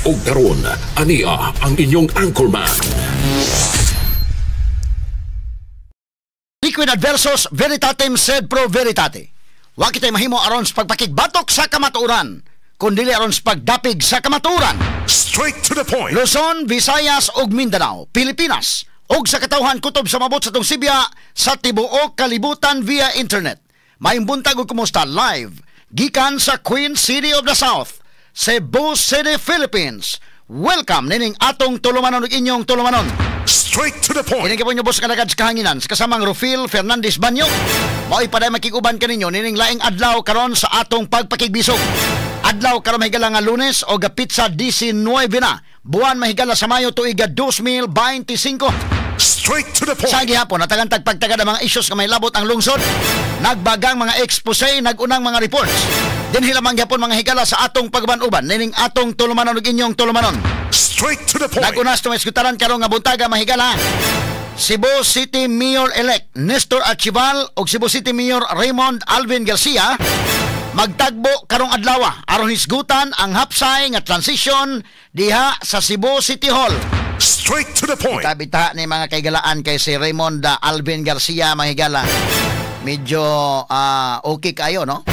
ug karon ania ang inyong anchorman. Liquid Adversus Veritatem sed pro veritate. Wa kitay mahimo aron sa pagpakigbatok sa kamatuoran, kundi aron sa pagdapig sa kamatuoran. Straight to the point. Luzon, Visayas ug Mindanao, Pilipinas, ug sa katawhan kutob sa mabot sa tong Sibya sa tibuok kalibutan via internet. Maayong buntag ug kumusta live gikan sa Queen City of the South, Cebu City, Philippines. Welcome nining atong tulumanon ug inyong tulumanon. Straight to the point. Ining po nyo boss kalagad sa kahanginan sa kasamang Rufil Fernandez Banyo. Mao'y paday makikuban kaninyo nining laing adlaw karon sa atong pagpakigbisog. Adlaw karon mahigala nga Lunes o gapit sa 19 na. Buwan mahigala sa Mayo tuig 2025. Straight to the point. Sa gihapon natagantag pagtagad ang mga issues nga may labot ang lungsod. Nagbagang mga expose, nagunang mga reports. Din hilamang gihapon mga higala sa atong pagbanuban nining atong tulumanon ug inyong tulumanon. Straight to the point. Nagunas to iskutaran karon nga buntaga mahigala. Cebu City Mayor-elect Nestor Archival ug Cebu City Mayor Raymond Alvin Garcia magtagbo karong adlaw aron hisgutan ang hapsay nga transition diha sa Cebu City Hall. Straight to the point. Bita ni mga kaigalaan kay si Raymond Alvin Garcia mahigala. Medyo okay kayo, no?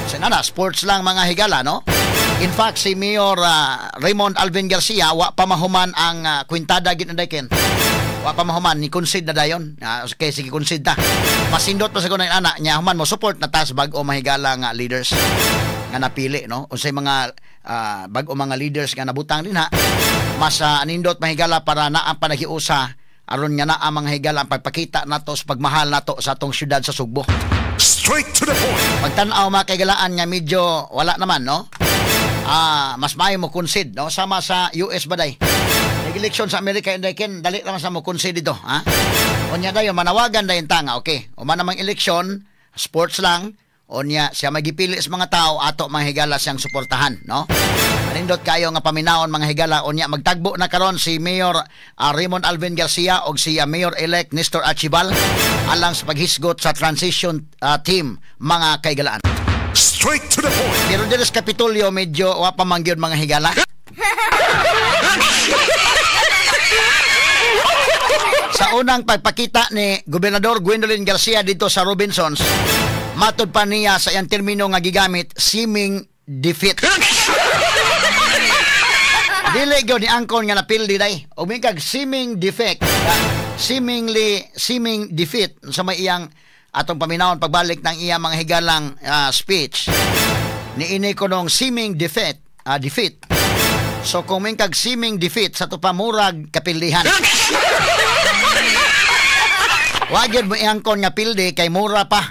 Sinana, sports lang mga higala, no? In fact, si Mayor Raymond Alvin Garcia, wa pa mahuman ang kwintada ginadayken. Wa pa mahuman, ni concede na dayon. Okay, sige, concede ta. Masindot pa sa kunang anak niya, human mo support na tas bag-o mahigala nga leaders nga napili, no? Unsay mga bag-o mga leaders nga nabutang din ha. Mas anindot mahigala para na ang panagiusa aron nga na ang mga higala ang pagpakita nato sa pagmahal nato sa atong syudad sa Sugbo. Straight to the point. Pagtan-aw mga kaigalaan nga medyo wala naman, no? Mas maayo mo concede, no? Sama sa US baday. Nag-eleksyon sa Amerika inday dali naman sa mo concede dito, ha? Unya dayon manawagan dayon tanga, okay. O man namang eleksyon, sports lang. Unya siya magipili sa mga tao ato mga higala siyang suportahan, no? Anindot kayo nga paminawon mga higala. Unya magtagbo na karon si Mayor Raymond Alvin Garcia og si Mayor-elect Nestor Archival alang sa paghisgot sa transition team mga kaigalaan. Straight to the point. Pero dito sa Kapitolyo medyo wa pa mangyod mga higala. Sa unang pagpakita ni Gobernador Gwendolyn Garcia dito sa Robinsons, matod pa niya sa iyang termino nga gigamit, seeming defeat. Dili gyud ni angkon nga napildi day. O may kag seeming defect. Seeming defeat sa may iyang atong paminawon pagbalik ng iyang mga higalang speech. Niini ko nung seeming defeat. So kung may kag seeming defeat sa tupamurag kapildihan. Wagid mo iangkon nga pildi kay mura pa.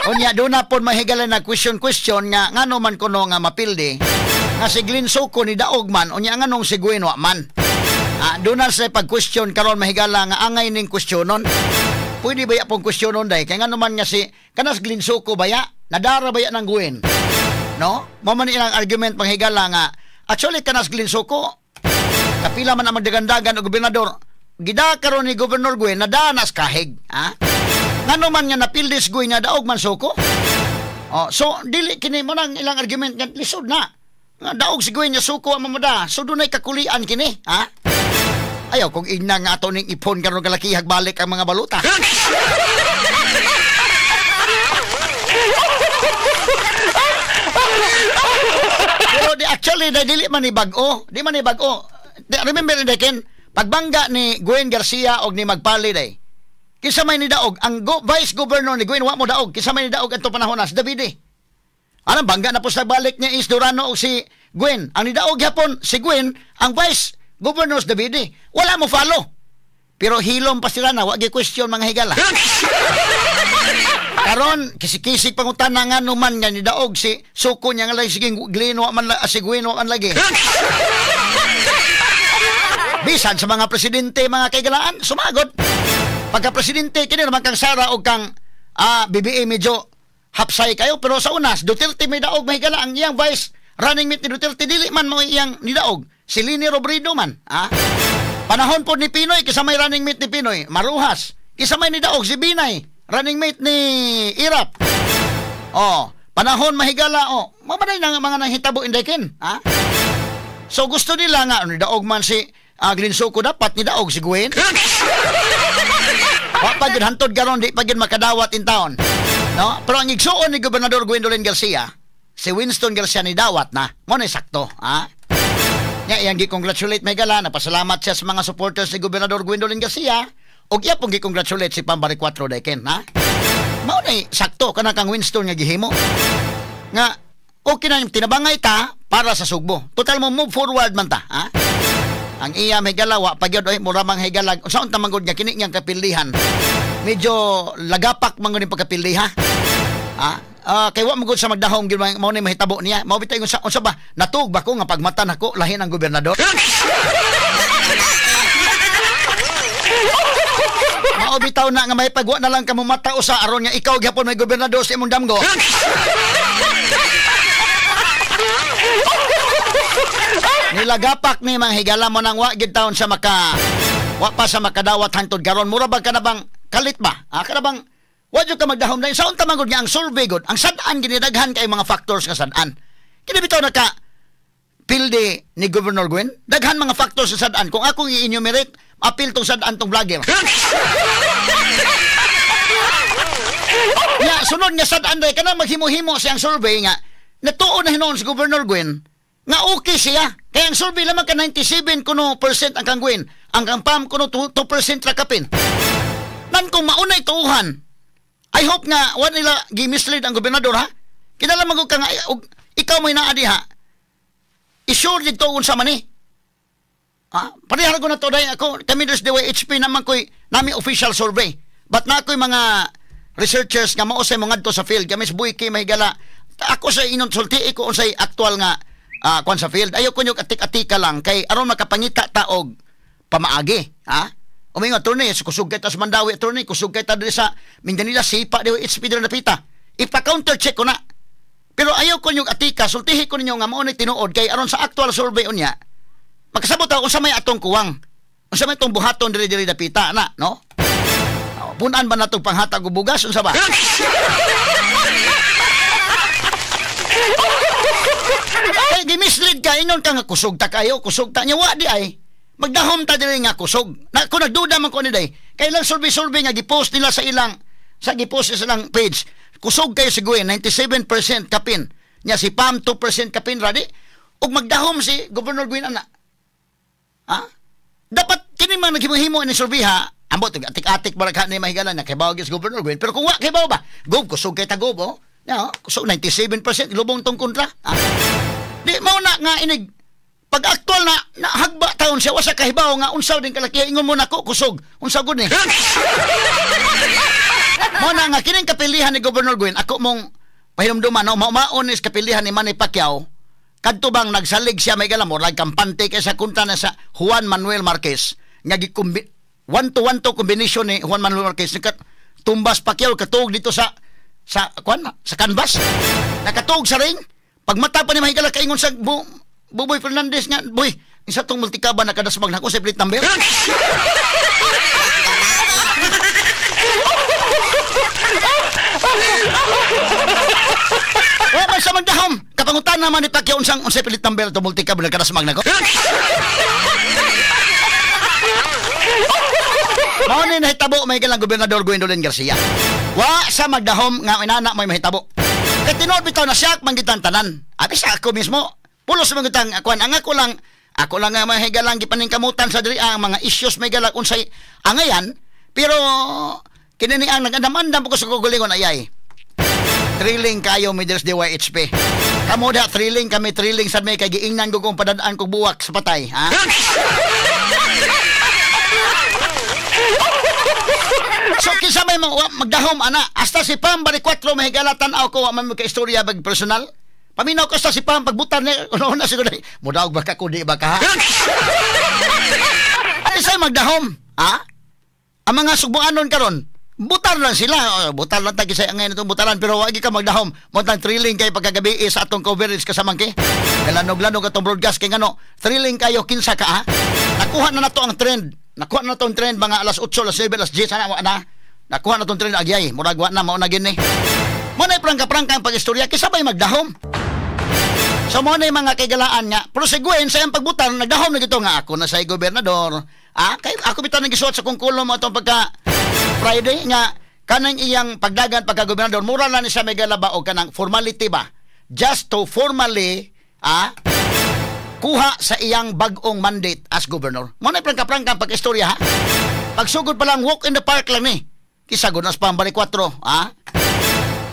Unya doon na po mahigalan na question nga ngano man kuno nga mapildi nga si Glenn Soko ni daog man unya nganong si Gwen wa man. Doon na sa pag-question karon mahigala nga angay ning questionon. Pwede ba ya pong questionon day kay ngano man nga si kanas Glenn Soko baya nadara baya ng Gwen. No? Mo man ilang argument mahigala nga actually kanas Glenn Soko kapila man ang magdagandagan o gobernador gida karon ni Governor Gwen nadanas kahig, ha? Ngano man nga napildis Gwen nga daog man Soko? So dili kini mo nang ilang argument nga lisod na. Nga daog si Gwen nga Soko ang mamada. So dunay kakulian kini, ha? Ayaw kung igna nga ato ning ipon karon kalakihag balik ang mga baluta. Pero actually dili man ni bag-o. Di man ni bag-o. Remember Ken, pagbangga ni Gwen Garcia og ni Magpali day. Kisa may ni daog ang vice governor ni Gwen wa mo daog. Kisa may ni daog adto panahon na si Davide. Anong bangga na po sa balik niya is Durano o si Gwen. Ang ni daog yapon si Gwen ang vice governor si Davide. Wala mo follow. Pero hilom pa sila na wa gi question mga higala. Karon kisik-kisik pangutana nga numan nga ni daog si Soko niya nga lagi sige Glen wa man si Gwen wa man lagi. Bisan sa mga presidente, mga kaigalaan, sumagod. Pagka-presidente, kini naman kang Sara o kang BBA medyo hapsay kayo. Pero sa unas, Duterte may daog mahigala. Ang iyang vice running mate ni Duterte, dili man mo iyang nidaog. Si Lini Robredo man. Panahon po ni Pinoy, kisamay running mate ni Pinoy, Maruhas. Kisamay ni daog si Binay, running mate ni Irap. panahon mahigala mabaday na nga mga nanghitabo indekin, ha? So gusto nila nga ni daog man si Glenn Suko, dapat ni daog si Gwen. Wa pa gyud hantod karon di pa gyud makadawat in town. No? Pero ang igsuon ni Gobernador Gwendolyn Garcia, si Winston Garcia ni dawat na. Mo na sakto, ha? Nya iyang gi-congratulate mahigala, napasalamat siya sa mga supporters ni Gobernador Gwendolyn Garcia. Og iya pong gi-congratulate si Pambari 4 Deken, ha? Mao na sakto kana kang Winston nga gihimo. Nga okay na yung tinabangay ta para sa Sugbo. Total mo move forward man ta, ha? Ang iya may galawa pag yun mura mang higalag unsaon ta manggod nga kini niyang kapilihan. Medyo lagapak man gud ni pagkapili, ha? Kay wa magud sa magdahom gyud mao ni mahitabo niya. Mao bitay unsa ba natug ba ko nga pagmata nako lahin ang gobernador. Mao bitaw na nga may pagwa na lang kamo mata usa aron nga ikaw gyapon may gobernador sa imong damgo. Nilagapak ni mga higala mo nang wa gid taon sa wa pa sa makadawat hantod karon mura ba kana bang kalit ba? Kana bang wa jud ka magdahom na saon ta mangod nga ang survey god ang sad-an ginidaghan kay mga factors nga sad-an. Kini bitaw naka pilde ni Governor Gwen daghan mga factors sa sad-an. Kung ako i-enumerate apil tong sad-an tong vlogger. Ya sunod nga sad-an day kana maghimo-himo siyang survey nga natuo na hinuon si Governor Gwen nga okay siya. Kaya ang survey lamang ka 97% ang kang Gwen. Ang kang Pam kuno 2% ra kapin. Nan kung maunay tuuhan. I hope nga wa nila gi-mislead ang gobernador, ha. Kinala man ka nga ikaw may naadi, ha. I-sure dito unsa man ni. Parehara ko na to day ako kami des DYHP naman koy nami official survey. But na koy mga researchers nga mao sa mga ngadto sa field. Kami sa Buyki mahigala. Ako sa inonsulti ko unsay actual nga kwan sa field. Ayaw ko nyo atik-atika lang kay aron makapangita taog pamaagi, ha? Umingo attorney, kusog kay ta sa Mandawi attorney, kusog kay ta diri sa Mindanila sipa di HP diri napita. Ipa-counter check ko na. Pero ayaw ko nyo atika, sultihi ko ninyo nga mao ni tinuod kay aron sa actual survey unya. Makasabot ako unsa may atong kuwang. Unsa may tong buhaton diri napita na, no? Punan ba natong panghatag og bugas unsa ba? Ay, gimislead ka, ingon ka nga kusog ta kayo, kusog ta. Nyawa di ay, magdahom ta dili nga kusog. Kung nagduda man ko ni day, kailang survey nga gipost nila sa gipost sa ilang page. Kusog kayo si Gwen, 97% kapin. Nya si Pam, 2% kapin, radi. Ug magdahom si Governor Gwen, ana. Ha? Dapat, kini man naghimo-himo ni survey, ha? Ambot, atik-atik barag ni mahigalan na kay Bawag si Governor Gwen. Pero kung wa kay Bawa ba, kusog kay Tagob, oh. No, so 97% lubong tong kontra. Di mao na nga inig pag aktual na hagba taon siya wasa kahibaw nga unsaw din kalaki ingon mo nako kusog. Unsa gud ni? Mao na nga kining kapilihan ni Governor Gwen ako mong pahinumduman no maon is kapilihan ni Manny Pacquiao kadto bang nagsalig siya may galam or kampante kay sa kontra na sa Juan Manuel Marquez nga gikombi 1-1 combination ni Juan Manuel Marquez tumbas Pacquiao katuog dito sa canvas nakatuog sa ring pagmata pa ni mahigala kaingon sa Buboy Fernandez nga boy isa tong multikaban nakadasmag nako sa plate number man sa magdahom kapangutan naman ni Pacquiao unsang plate number to multikaban nakadasmag nako mao ni nahitabo may galang Gobernador Gwendolyn Garcia. Wa sa magdahom nga inana may mahitabo. Kay tinuod bitaw na siya manggitan tanan. Abi sa ako mismo. Pulos mangitang akuan ang ako lang nga mahigalang gipaningkamutan sa diri ang mga issues may galang unsay angayan pero kinini ang nagandam-andam ko sa kugulingon ayay. Thrilling kayo Middles DYHP. Kamo da thrilling kami thrilling sa may kay giingnan ko kung padadaan ko buwak sa patay, ha? So kinsa may magdahom ana hasta si Pam bari 4 mahigalatan ako wa man mo ka istorya bag personal paminaw ko sa si Pam pagbutan ni ano na siguro mudaog ba ka kundi ba ka ay say magdahom ha ang mga sugbuanon karon butar lang sila butar lang tagi say angay nitong butaran pero wagi ka magdahom mo tang thrilling kay pagkagabi sa atong coverage kasamang kay lanog-lanog atong broadcast kay ngano thrilling kayo kinsa ka ha nakuha na nato ang trend. Nakuha na itong trend mga alas 8, alas 9, alas 10 sana na. Nakuha na itong trend agyay. Murag wa na, mauna gini. Mo na prangka-prangka ang pag-istorya kisabay magdahom. So mo na mga kagalaan nga, pero si Gwen sa iyang pagbutan, nagdahom na gito nga ako na sa gobernador. Kay ako bitaw nagisuot sa kungkulo mo itong pagka Friday nga, kanang iyang pagdagan pagka-gobernador, mura lang ni siya may galaba o kanang formality ba? Just to formally, kuha sa iyang bagong mandate as governor. Mo na prangka-prangka ang pag-istorya, ha? Pagsugod pa lang, walk in the park lang ni. Kisagod na sa pambalik 4,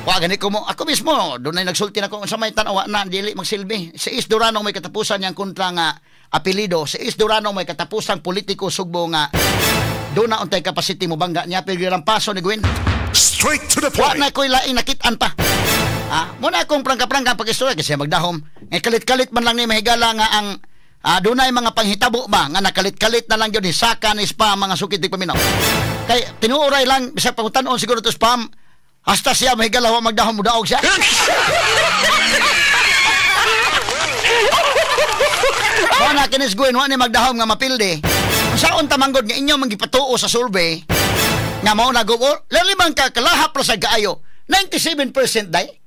Wa gani ko mo, ako mismo, doon ay nagsulti na ko sa may tanawa na, dili magsilbi. Si Is Durano may katapusan niyang kontra nga apelido. Si Is Durano may katapusang politiko sugbo nga doon na untay capacity mo bangga niya, pero yung paso ni Gwen. Straight to the Wa point. na ko'y laing nakitaan pa. Muna akong prangka-prangka pag-istorya kasi magdahom. Ngay kalit-kalit man lang ni mahigala nga ang doon ay mga panghitabo ba nga nakalit-kalit na lang yun, hisaka ni spam mga sukitig paminaw. Kay tinuuray lang, bisag pangutanon siguro to spam, hasta siya mahigala wa magdahom mo daog siya. Wala kinis Gwen, wa ni magdahom nga mapildi. Saon tamanggod nga inyo manggipatuo sa survey nga mao nagugo, lalimang ka kalahap ra sa gaayo. 97% day.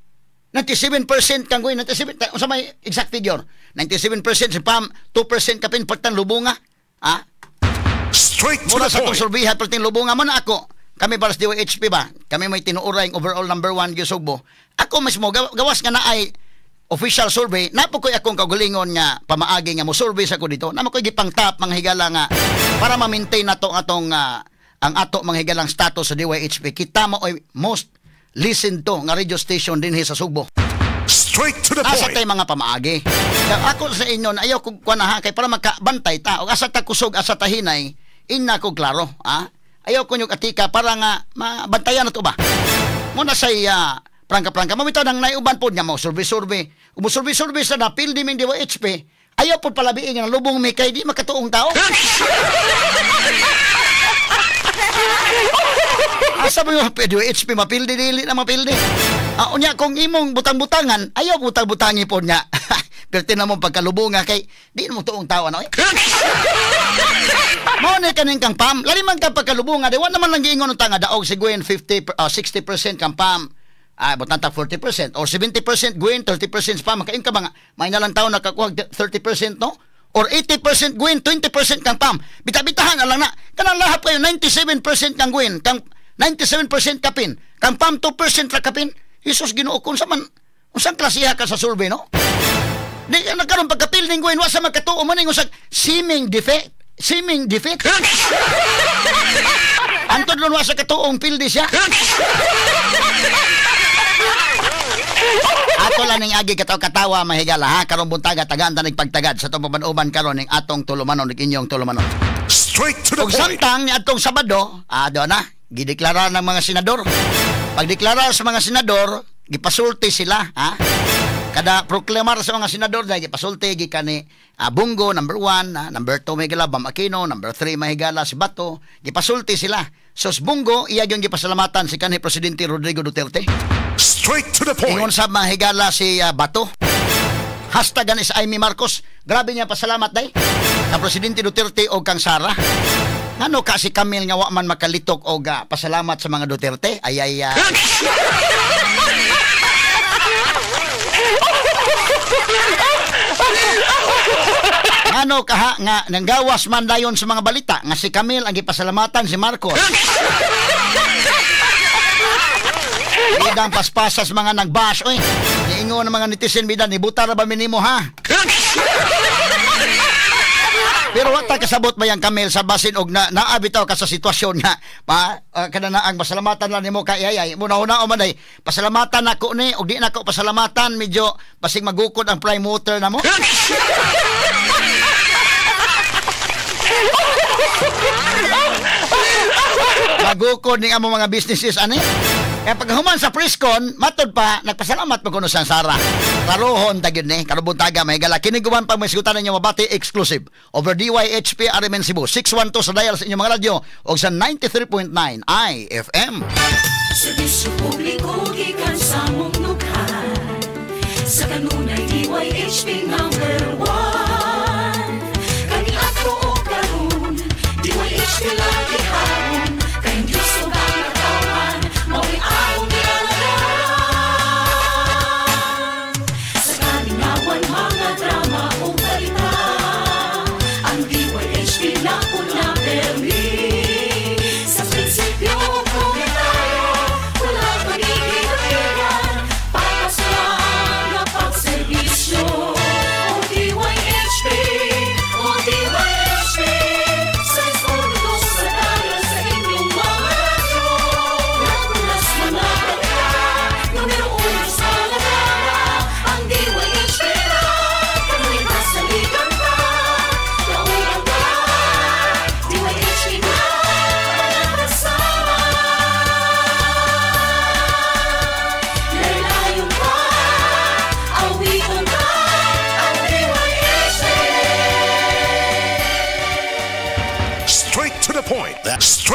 97% kang Gwen, 97 unsa may exact figure? 97% si Pam, 2% kapin pertang lubunga. Straight to Mura the sa itong point. survey pertang lubunga mo na ako. Kami para sa DYHP ba? Kami may tinuuray ang overall number 1 Gisugbo. Ako mismo gawas nga na ay official survey, napo ko'y akong kagulingon nga pamaagi nga mo survey sa ko dito. Namo ko'y gipang top mga higala nga para ma-maintain nato atong ang ato mga higalang status sa DYHP. Kita mo ay most listened to nga radio station din sa Sugbo. Straight to the Asa point. tay mga pamaagi. Kaya ako sa inyo na ayaw kong kuanaha kay para makabantay ta o asa ta kusog asa ta hinay inna ko klaro. Ayaw ko yung atika para nga mabantayan na to ba? Muna sa prangka-prangka. Mamitaw ng naiuban po niya mo, survey-survey. Umusurvey-survey sa napil di ming DYHP. Ayaw po palabiin ng lubong may kay di makatuong tao. Asa mo yung DYHP mapildi, dili na mapildi. Unya, kung imong butang-butangan, ayaw butang-butangi po niya. Pero tinan mo pagkalubunga kay di mo tuong tao, ano eh? Mone kaning kang Pam, lalimang ka pagkalubunga, di wa naman lang giingon unta nga daog si Gwen 60% kang Pam. Butanta 40% or 70% Gwen, 30% Pam. Makain ka ba nga? May nalang tao nakakuha 30%, no? Or 80% Gwen, 20% kang Pam. Bita-bitahan na lang na. Kanang lahap kayo, 97% kang Gwen, kang 97% kapin. Kang Pam, 2% ra kapin. Jesus Ginoo, kung saan klasiha ka sa survey, no? Di ka nagkaroon pagkapil ng Gwen, wasa magkatuo mo na yung seeming defect. Antod nun wasa katuong pildi siya. Ato lang ning agi katawa mahigala ha, karong buntaga tagaan ta nagpagtagad sa itong pabanuban karon ning atong tulumanon, ning inyong tulumanon. Straight to the Ug point. samtang ni atong Sabado, do na, gideklara ng mga senador. Pagdeklara sa mga senador, gipasulti sila, ha? Kada proklamar sa mga senador dahil gipasulti gikan ni Bungo number 1, number 2 mahigala Bam Aquino, number 3 mahigala si Bato, gipasulti sila. So si Bungo iya gyud gipasalamatan si kanhi presidente Rodrigo Duterte. Straight to the point. Ingon sa mahigala si Bato. Hashtag is Amy Marcos. Grabe niya pasalamat day. Kang presidente Duterte o kang Sara. Ano ka si Camille nga wa man makalitok o pasalamat sa mga Duterte? Ay. Ano kaha nga nanggawas man dayon sa mga balita nga si Camille ang gipasalamatan si Marcos. Bidang paspasas mga nagbash oy. Niingon ng mga netizen bidan nibuta ra ba minimo ha? Pero wata kasabot ba yang Camille sa basin og naabitaw ka sa sitwasyon nga kada na ang pasalamatan lang nimo kay ay muna-una o manay pasalamatan nako ni og di nako pasalamatan medyo basig magukod ang prime water na mo. Magukod ning amo mga businesses ani. Kaya paghuman sa preskon, matod pa, nagpasalamat pa kuno sa Sara. Karohon tagid ni, karubuntaga may gala. Kiniguban pag may sigutan ninyo mabati exclusive over DYHP RMN Cebu 612 sa dial sa inyong mga radyo o sa 93.9 IFM. Serbisyo publiko gikan sa mong lukhan. Sa kanunay DYHP number 1. Kani ato o karon, DYHP lagi haron. Kayong Diyos o ang natawan, mawin akong nilalagay.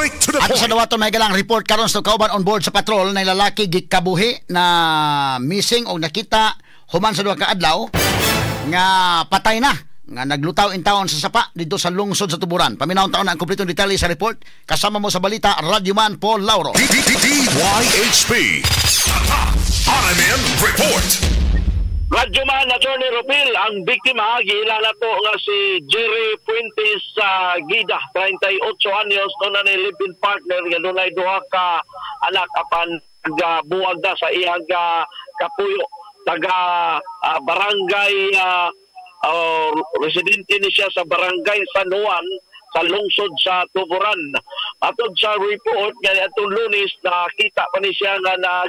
straight to the At sa point. dawaton may galang report karon sa kauban on board sa patrol na lalaki gikabuhi na missing o nakita human sa duha ka adlaw nga patay na nga naglutaw in taon sa sapa dito sa lungsod sa Tuburan. Paminawon taon na ang kumpletong detalye sa report kasama mo sa balita Radyoman Paul Lauro. DYHP RMN Report. Radyoman Attorney Ropil, ang biktima giilala to nga si Jerry Fuentes Gida, 38 anyos, no na ni live-in partner nga dunay duha ka anak apan buwag na sa iyang kapuyo taga barangay residente ni siya sa barangay San Juan sa lungsod sa Tuburan. Atod sa report nga atong Lunes nakita pa ni siya nga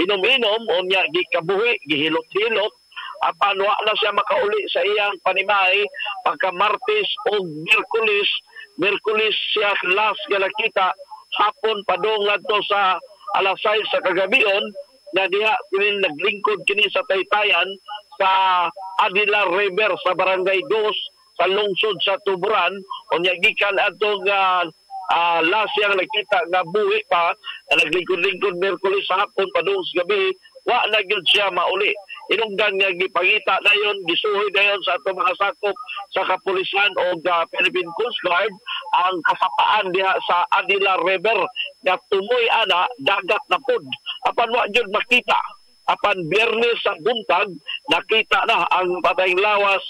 inom-inom o niya gikabuhi, gihilot-hilot apan wa na siya makauli sa iyang panimay pagka Martes o Miyerkules siya last nga nakita hapon padong ngadto sa alas 6 sa kagabion na diha kini naglingkod kini sa Taytayan sa Adila River sa barangay 2 sa lungsod sa Tuburan o niya gikan atong last yang nakita nga buhi pa na naglingkod-lingkod Miyerkules sa hapon padung sa gabi wa na gyud siya mauli. Inunggan nga gipangita na yon, gisuhoy na yon sa atong mga sakop sa kapulisan o Philippine Coast Guard ang kasapaan diha sa Adila River nga tumoy ana dagat na pud apan wa gyud makita. Apan Biyernes sa buntag nakita na ang patayng lawas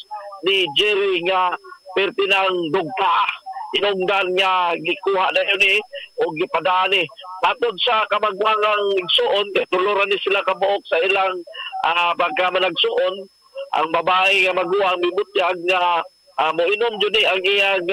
ni Jerry nga pertinang dugta. Inungdan nga gikuha na yun o gipadani. Atod sa kamagwangang igsuon, tuluran ni sila kabuok sa ilang pagka managsuon, ang babae nga maguwang mibutyag nga moinom dyan ang iyang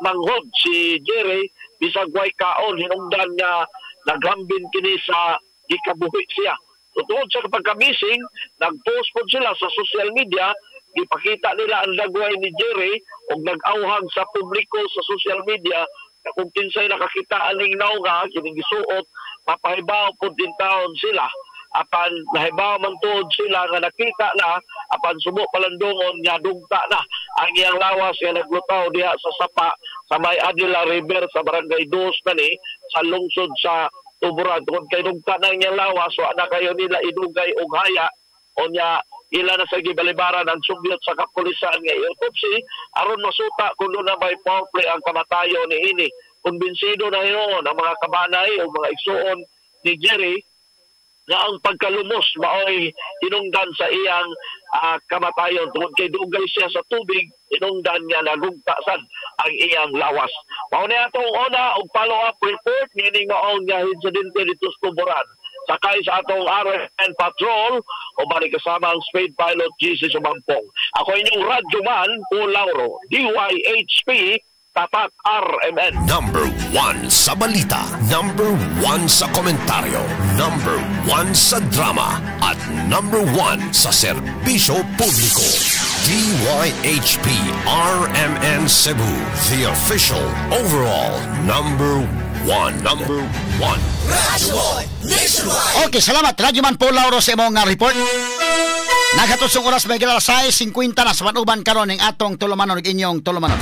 manghod si Jerry, bisag way kaon, hinungdan nga naghambin kini sa gikabuhi siya. So, tungod sa pagka-missing, nag-post po sila sa social media, ipakita nila ang lagway ni Jerry o nag-auhag sa publiko sa social media na kung kinsay nakakita aling nga kining gisuot mapahibaw po din taon sila apan nahibaw man tuod sila nga nakita na apan subo palandungon nga dugta na ang iyang lawas nga naglutaw diha sa sapa sa may Adila River sa barangay 2 nani sa lungsod sa Tuburan tungod kay dugta na ang iyang lawas wa na kayo nila idugay og haya o nya ila na sa gibalibaran ang sugyot sa kapulisan nga autopsy aron masuta kung doon na may foul play ang kamatayon ni ini. Kumbinsido na yun ang mga kabanay o mga igsuon ni Jerry na ang pagkalumos maoy tinungdan sa iyang kamatayon tungod kay dugay siya sa tubig tinungdan niya nagugtasan ang iyang lawas. Mao ni atong una og follow-up report meaning maong nga insidente dito sa Tuburan. Sakay sa atong RMN Patrol o balik kasama ang Spade Pilot GC Sumampong. Ako inyong Radyoman Paul Lauro, DYHP, Tatak RMN. Number 1 sa balita, number 1 sa komentaryo, number 1 sa drama, at number 1 sa serbisyo publiko. DYHP RMN Cebu, the official overall number 1. Number 1. Okay, salamat Radyoman Paul Lauro sa imong report. Nagatutsong oras may gila 6:50 na sa panuban karon ning atong tulumanon ug inyong tulumanon.